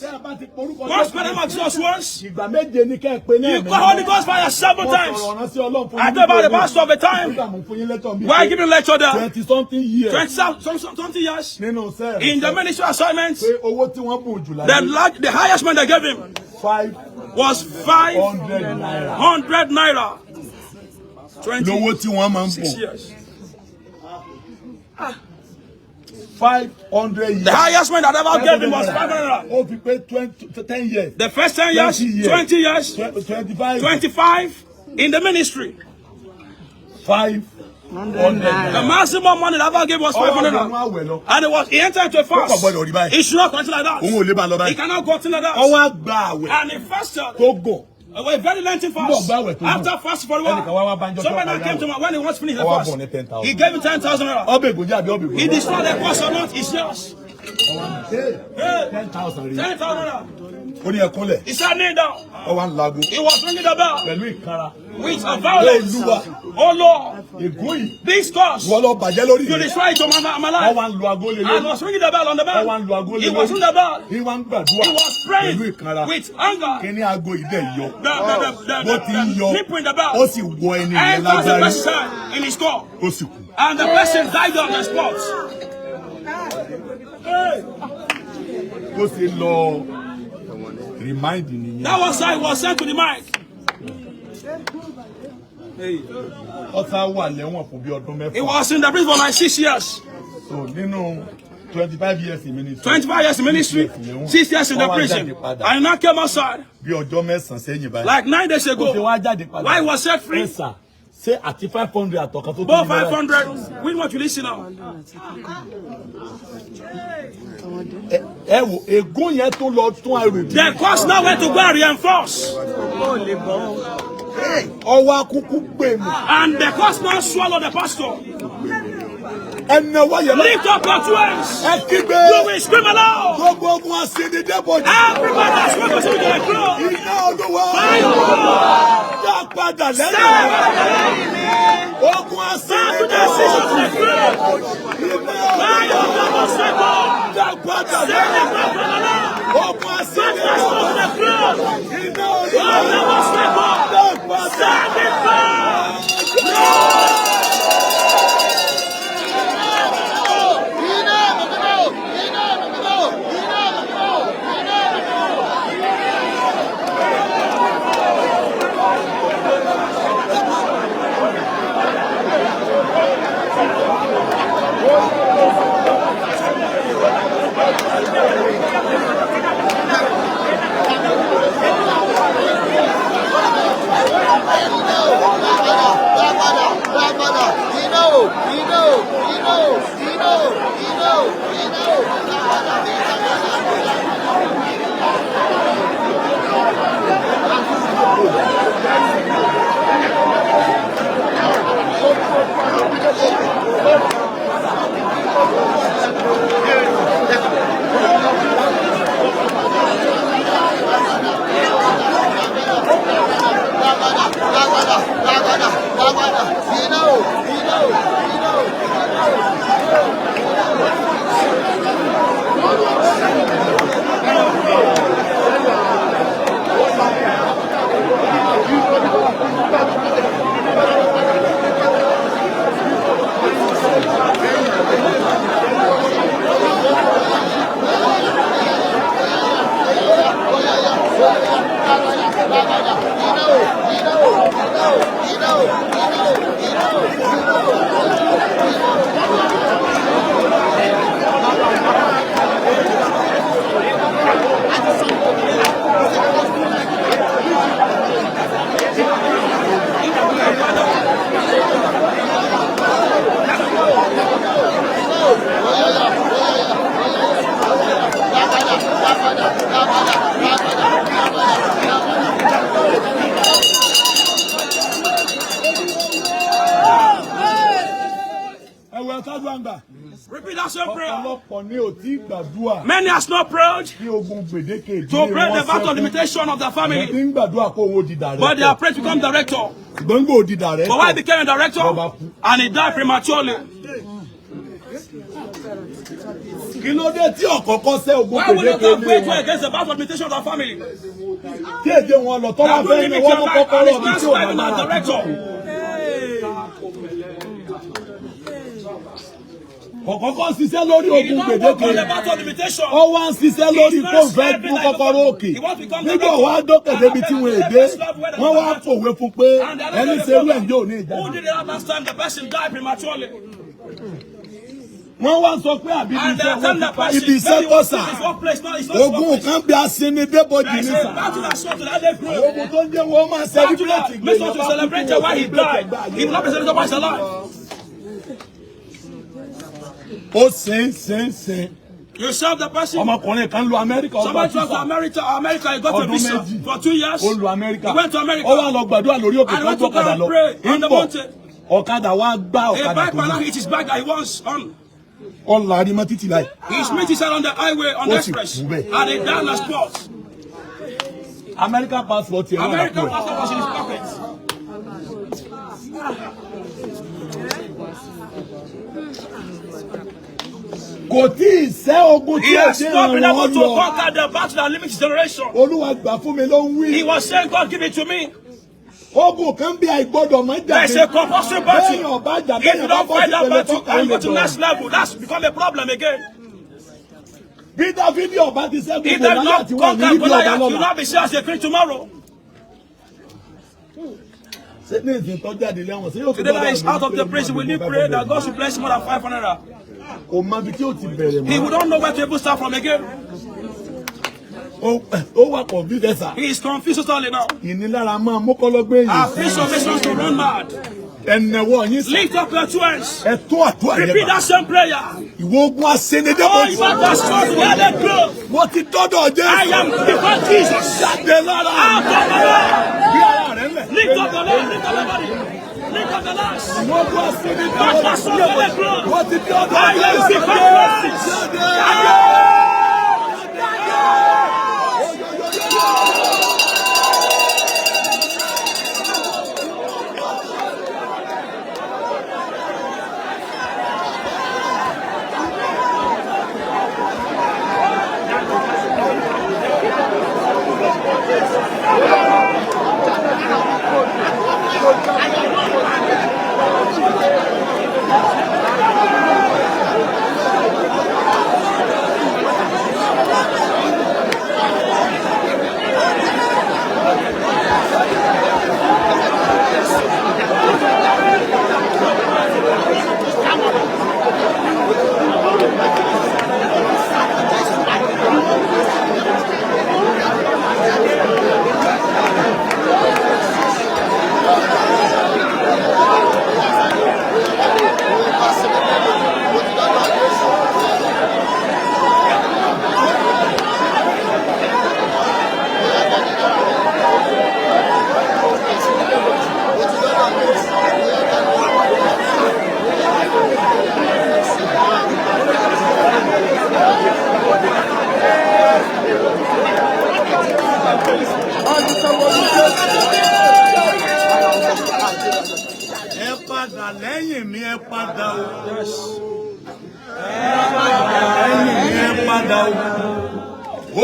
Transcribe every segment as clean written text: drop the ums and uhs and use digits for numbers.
Once the name of Jesus once, you call Holy Ghost fire 7 times. I tell about the pastor of the time. Why giving lecture there? 20-something years. 20-something years. In the ministry assignments, the highest man they gave him was 500 naira. 26 years. 500 years. The highest man that ever gave him was 500. Oh, we paid 10 years. The first 10 years, 20 years, 25 in the ministry. 500. The maximum money that ever gave was 500. And he entered into a fast. He should not continue like that. He cannot continue like that. And he fasted. A very lengthy fast. After fasting for a while, somebody came to him when he was finished the fast. He gave him 10,000 naira. He destroyed the cost or not, it's yours. 10,000 naira. He sat knee down. He was ringing the bell with a violence. Oh Lord, this cause you destroy it to my life. I was ringing the bell on the bell. He was ringing the bell. He was praying with anger. The nipple in the bell. And was the person in his car. And the person died on the spot. That was how he was sent to the mind. He was in the prison for like 6 years. So, 25 years in ministry. 25 years in ministry, 6 years in the prison. I now came outside. Like 9 days ago. Why he was set free? Say at 500 Both 500. We want to listen now. The cost now went to go and reinforce. And the cost now swallowed the pastor. Lift up your two hands. You will scream aloud. Everybody that's working to the cross. Ogun Asini de Repeat that same prayer. Many has not prayed to break the battle limitation of the family. But they are prayed to become director. But why he became a director and he died prematurely? Kí ló dé tí ọ̀kọ̀ọ̀kan ṣe ogun Why will you gbèdéke not pray ní wọn? against the bad limitation of our family? Tí èdè wọn lọ, tọ́lá fẹ́ ní wọ́n mú kọ́kọ́rọ́ mi tí ò bá máa ọ̀kọ̀ọ̀kan ṣiṣẹ́ lórí ogun gbèdéke. Ó wá ń ṣiṣẹ́ lórí kó fẹ́ mú kọ́kọ́rọ́ òkè. Nígbà wá dókè débi tí wọ́n èdè, wọ́n wá fòwe fún pé ẹni ṣerú ẹ̀ yóò ní ìjà. Wọ́n wá sọ pé àbí ibi iṣẹ́ kọ́sà. Ogun kan bí Asini de Boji ní sà. Ogun tó ń jẹ́ wọ́n máa celebrate ìgbéyàwó. Ó sin. You serve the person. Ọmọkùnrin kan lọ Amẹ́ríkà. Somebody went to America. He got a visa for 2 years. Ó lọ Amẹ́ríkà. He went to America. Ó wá lọ gbàdúrà lórí òkè kan tó padà lọ. Ọ̀kadà wá gbá ọ̀kadà tó. A bike man hit his bike that he was on. Ọ̀la ni mo títí láì. He smit his head on the highway on the express. And he died on the spot. American passport yẹn wà lápò. American passport was in his pocket. Kò tí ì ṣẹ́ ogun tí ó ṣe ìrànwọ́ lọ. He has not been able to lọ. conquer the battle that limits his generation. Olúwa gbà fún mi ló ń wí. He was saying, God, give it to me. Ogun kan bí àìgbọ́dọ̀ mọ́ There is a compulsory battle. Bẹ́ẹ̀ni ọba jà If you bẹ́ẹ̀ni don't ọba fight that bọ́ battle sí and go to pẹ̀lú next level, that's become a problem again. bí Dáfídì ọba ti ṣẹ́gun If kò they láyà not tí wọ́n ní conquer ibi ọba Goliath, you will lọ́la. not be seen as a king tomorrow. Ṣé ní ìsìn tó jáde lẹ́wọ̀n ṣé yóò fi Today that is out of the prison, will you pray that God should bless more than 500? Kò mọ ibi tí ó ti bẹ̀rẹ̀ He mọ́. would not know where to even start from again. Ó wà pọ̀ bí dẹ́sà. He is confused totally now. Ìnilára máa mú kọ́lọ́gbé Our yìí. vision makes us to run mad. Ẹnẹ̀wọ̀ yín sọ. Lift up your two hands. Ẹ tó àtúwà yẹn Repeat bá. that same prayer. Ìwọ ogun Asini de Oh, Boji. you are the strong, you are the growth. Mo ti dọ́dọ̀ Jésù. I am before Jesus. Jáde lára. Out of the Lord. Bí ara rẹ̀ lẹ̀. Lift up the Lord, lift up the body. Lift up the last. Ìwọ ogun Asini de God has Boji. shown the growth. Mo ti dọ́dọ̀ I am Jésù. before Christ. Jáde. Ẹ padà lẹ́yìn mi, ẹ padà o. Lẹ́yìn mi, ẹ padà o.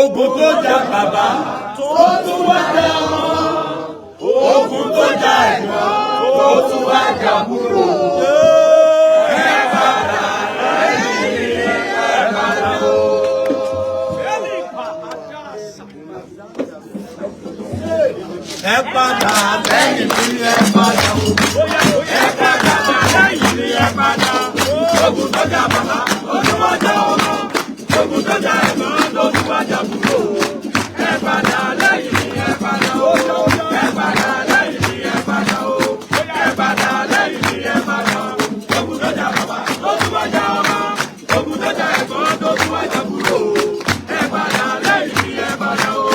Ogun tó jà bàbá, tó tún wá jà ọmọ. Ogun tó jà ẹ̀gbọ́n, tó tún wá jà àbúrò. Ẹ padà lẹ́yìn mi, ẹ padà o. Ẹ padà lẹ́yìn mi, ẹ padà o. Ẹ padà lẹ́yìn mi, ẹ padà o. Ogun tó jà bàbá, ó tún wá jà ọmọ. Ogun tó jà ẹ̀gbọ́n, tó tún wá jà àbúrò. Ẹ padà lẹ́yìn mi, ẹ padà o. Ẹ padà lẹ́yìn mi, ẹ padà o. Ẹ padà lẹ́yìn mi, ẹ padà o. Ogun tó jà bàbá, ó tún wá jà ọmọ. Ogun tó jà ẹ̀gbọ́n, tó tún wá jà àbúrò. Ẹ padà lẹ́yìn mi, ẹ padà o.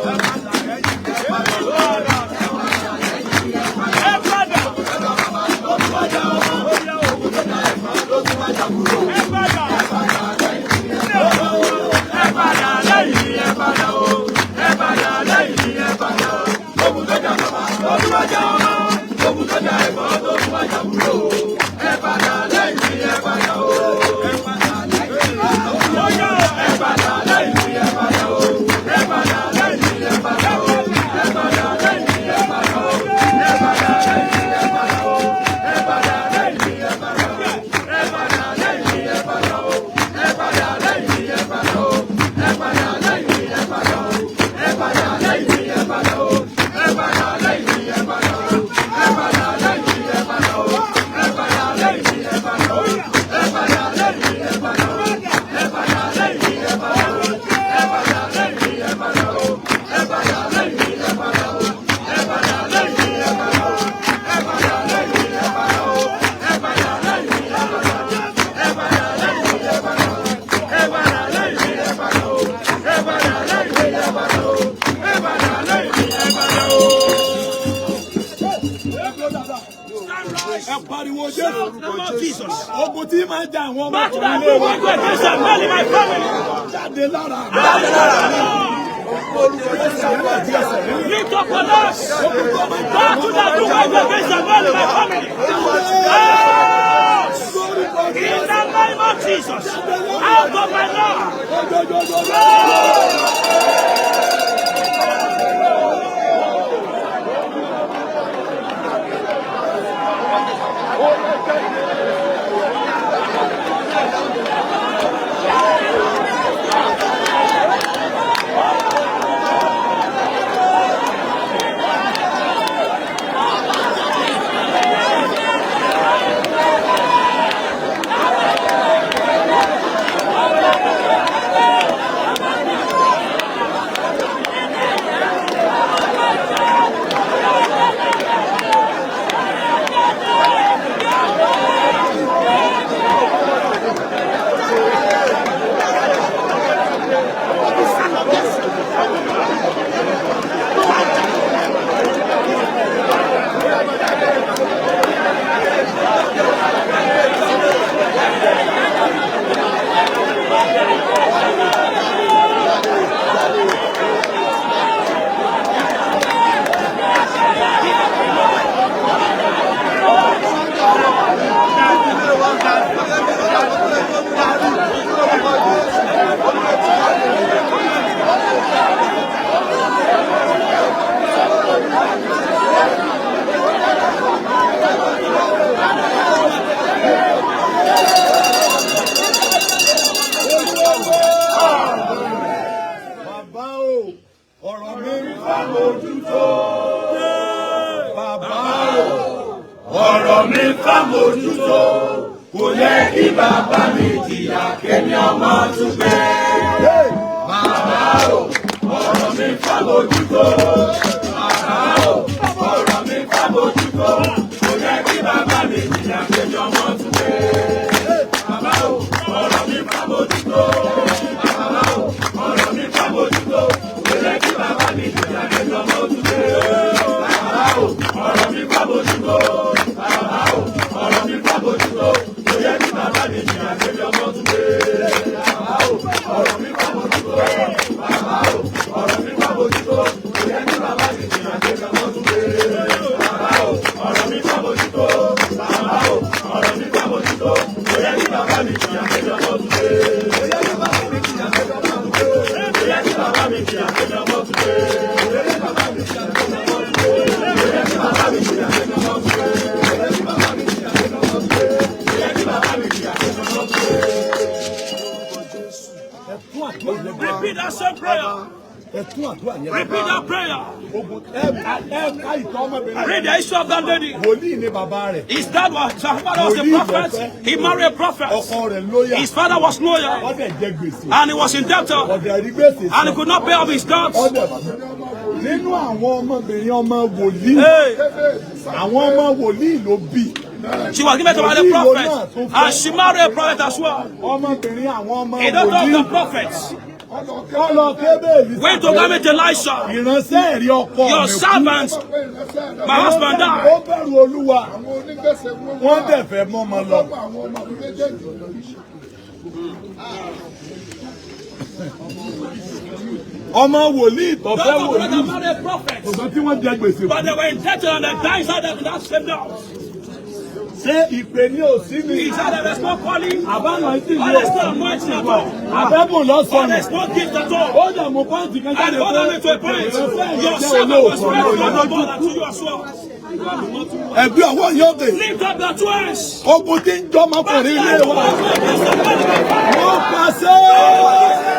Ẹ padà lẹ́yìn mi, ẹ padà o. pariwo Jésù. Ogun tí máa jà àwọn ọmọ Battle that you want to against the man in my family. jáde lára. Lift up your voice. Battle that you want to against the man in my family. In the name of Jesus. Out of my life. Ọ̀rọ̀ mi ká mójútó, kò yẹ kí bàbá mi jìyà kémi ọmọ tún gbé. Bàbá o, ọ̀rọ̀ mi ká mójútó. Bàbá o, ọ̀rọ̀ mi ká mójútó, kò yẹ kí bàbá mi jìyà kémi ọmọ tún gbé. Bàbá o, ọ̀rọ̀ mi ká mójútó. Bàbá o, ọ̀rọ̀ mi ká mójútó, kò yẹ kí bàbá mi jìyà kémi ọmọ tún gbé. Bàbá o, ọ̀rọ̀ mi ká mójútó. Ọ̀rọ̀ mi ká mójútó, kò yẹ kí bàbá mi jìyà kémi ọmọ tún gbé. Ọ̀rọ̀ mi ká mójútó. Ọ̀rọ̀ mi ká mójútó, kò yẹ kí bàbá mi jìyà kémi ọmọ tún gbé. Ọ̀rọ̀ mi ká mójútó. Ọ̀rọ̀ mi ká mójútó, kò yẹ kí bàbá mi jìyà kémi ọmọ tún gbé. Kò yẹ kí bàbá mi jìyà kémi ọmọ tún gbé. Kò yẹ kí bàbá mi jìyà kémi ọmọ tún gbé. Kò yẹ kí bàbá mi jìyà kémi ọmọ tún gbé. Kò yẹ kí bàbá mi jìyà kémi ọmọ tún gbé. Repeat that same prayer. Repeat that prayer. Read the issue of that lady. His dad was, her father was a prophet. He married a prophet. His father was loyal. And he was indebted. And he could not pay off his debts. Nínú àwọn ọmọbìnrin ọmọ wòlíì, àwọn ọmọ wòlíì ló bí. She was given to by the prophet, and she married a prophet as well. Ọmọbìnrin àwọn ọmọ a daughter of the prophets. Went to go meet Elisha. Your servant, my husband died. Wọ́n dẹ̀ fẹ́ mọ́ ọmọ lọ. Ọmọ wòlíì tó fẹ́ wòlíì. Ọ̀gbọ́n tí wọ́n jẹ gbèsè. But they were indebted and they died inside that same house. Ṣé ìpè ní òsì mi? He said there is no calling. Àbámọ̀ ìtì ní There is no anointing at all. Àbẹ́bùn lọ́sọ̀nù. There is no gift at all. Ó dẹ̀ mú pọ́ǹtì kan jáde And God only to a point. Your servant was ready to the Lord unto you as well. Ẹgbẹ́ ọwọ́ yóò dé. Lift up your two hands. Ogun tí ń jọ́ ọmọkùnrin ilé wa. Wọ́n pàṣẹ.